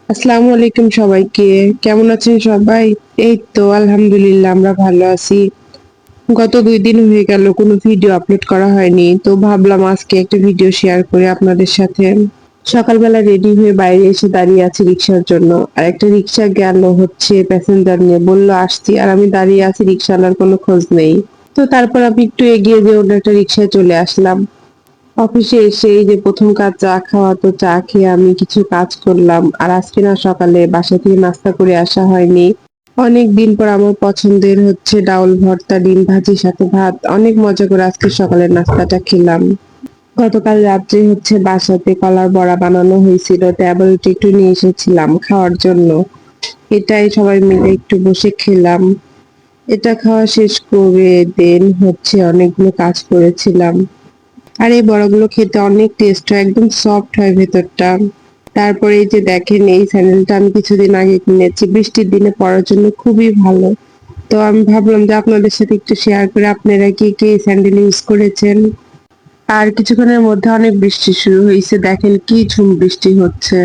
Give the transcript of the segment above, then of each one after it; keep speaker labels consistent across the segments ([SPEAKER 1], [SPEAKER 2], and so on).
[SPEAKER 1] আসসালামু আলাইকুম সবাইকে। কেমন আছেন সবাই? এই তো আলহামদুলিল্লাহ আমরা ভালো আছি। গত ২ দিন হয়ে গেল কোনো ভিডিও আপলোড করা হয়নি। তো ভাবলাম আজকে একটা ভিডিও শেয়ার করি আপনাদের সাথে। সকালবেলা রেডি হয়ে বাইরে এসে দাঁড়িয়ে আছি রিক্সার জন্য। আর একটা রিক্সা গেল হচ্ছে প্যাসেঞ্জার নিয়ে। বলল আসছি আর আমি দাঁড়িয়ে আছি রিক্শাওয়ালার কোনো খোঁজ নেই। তো তারপর আমি একটু এগিয়ে যেয়ে অন্য একটা রিক্সায় চলে আসলাম। অফিসে এসে এই যে ১ম কাজ চা খাওয়া, তো চা খেয়ে আমি কিছু কাজ করলাম। আর আজকে না সকালে বাসা থেকে নাস্তা করে আসা হয়নি। অনেকদিন পর আমার পছন্দের হচ্ছে ডাউল ভর্তা, ডিম ভাজি সাথে ভাত। অনেক মজা করে আজকে সকালের নাস্তাটা খেলাম। গতকাল রাত্রে হচ্ছে বাসাতে কলার বড়া বানানো হয়েছিল, তো আবার ওটা একটু নিয়ে এসেছিলাম খাওয়ার জন্য। এটাই সবাই মিলে একটু বসে খেলাম। এটা খাওয়া শেষ করে দেন হচ্ছে অনেকগুলো কাজ করেছিলাম। আর এই বড়াগুলো খেতে অনেক টেস্ট হয়, একদম সফট হয় ভেতরটা। তারপরে এই যে দেখেন এই স্যান্ডেলটা আমি কিছুদিন আগে কিনেছি, বৃষ্টির দিনে পরার জন্য খুবই ভালো। তো আমি ভাবলাম যে আপনাদের সাথে একটু শেয়ার করে আপনারা কি কি স্যান্ডেল ইউজ করেছেন। আর কিছুক্ষণের মধ্যে অনেক বৃষ্টি শুরু হয়েছে, দেখেন কি ঝুম বৃষ্টি হচ্ছে।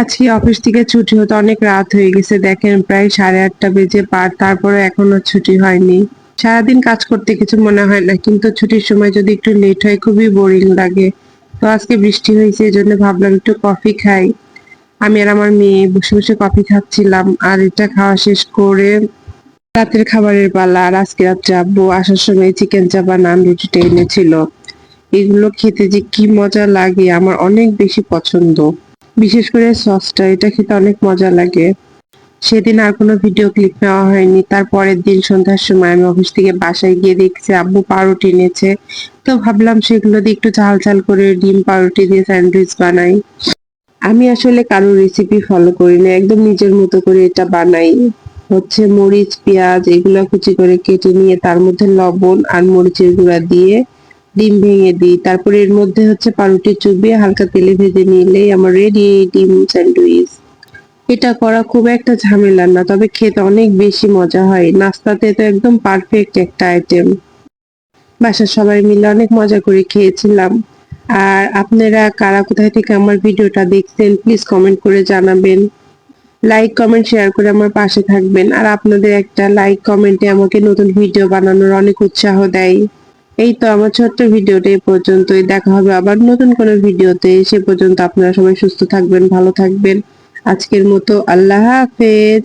[SPEAKER 1] আজকে অফিস থেকে ছুটি হতে অনেক রাত হয়ে গেছে, দেখেন প্রায় 8:30 বেজে পার, তারপরে এখনো ছুটি হয়নি। সারাদিন কাজ করতে কিছু মনে হয় না, কিন্তু ছুটির সময় যদি একটু লেট হয় খুবই বোরিং লাগে। তো আজকে বৃষ্টি হয়েছে এই জন্য ভাবলাম একটু কফি খাই। আমি আর আমার মেয়ে বসে বসে কফি খাচ্ছিলাম। আর এটা খাওয়া শেষ করে রাতের খাবারের পালা। আর আজকে রাত্রে আব্বু আসার সময় চিকেন চাপা নান রুটিটা এনেছিল। এগুলো খেতে যে কি মজা লাগে, আমার অনেক বেশি পছন্দ। বিশেষ করে সসটা, এটা খেতে অনেক মজা লাগে। সেদিন আর কোনো ভিডিও ক্লিপ নেওয়া হয়নি। তার পরের দিন সন্ধ্যার সময় আমি অফিস থেকে বাসায় গিয়ে দেখছি আব্বু পাউরুটি এনেছে। তো ভাবলাম সেগুলো দিয়ে একটু ঝাল ঝাল করে ডিম পাউরুটি দিয়ে স্যান্ডউইচ বানাই। আমি আসলে কারোর রেসিপি ফলো করি না, একদম নিজের মতো করে এটা বানাই। হচ্ছে মরিচ পেঁয়াজ এগুলো কুচি করে কেটে নিয়ে তার মধ্যে লবণ আর মরিচের গুঁড়া দিয়ে ডিম ভেঙে দিই। তারপরে এর মধ্যে হচ্ছে পাউরুটি চুবিয়ে হালকা তেলে ভেজে নিলেই আমার রেডি ডিম স্যান্ডউইচ। এটা করা খুব একটা ঝামেলা না, তবে খেতে অনেক বেশি মজা হয়। নাস্তাতে তো একদম পারফেক্ট একটা আইটেম। বাসার সবাই মিলে অনেক মজা করে খেয়েছিলাম। আর আপনারা কারা কোথায় থেকে আমার ভিডিওটা দেখছেন প্লিজ কমেন্ট করে জানাবেন। লাইক কমেন্ট শেয়ার করে আমার পাশে থাকবেন। আর আপনাদের একটা লাইক কমেন্টে আমাকে নতুন ভিডিও বানানোর অনেক উৎসাহ দেয়। এই তো আমার ছোট্ট ভিডিওটা এই পর্যন্তই। দেখা হবে আবার নতুন কোনো ভিডিওতে। সে পর্যন্ত আপনারা সবাই সুস্থ থাকবেন, ভালো থাকবেন। আজকের মতো আল্লাহ হাফেজ।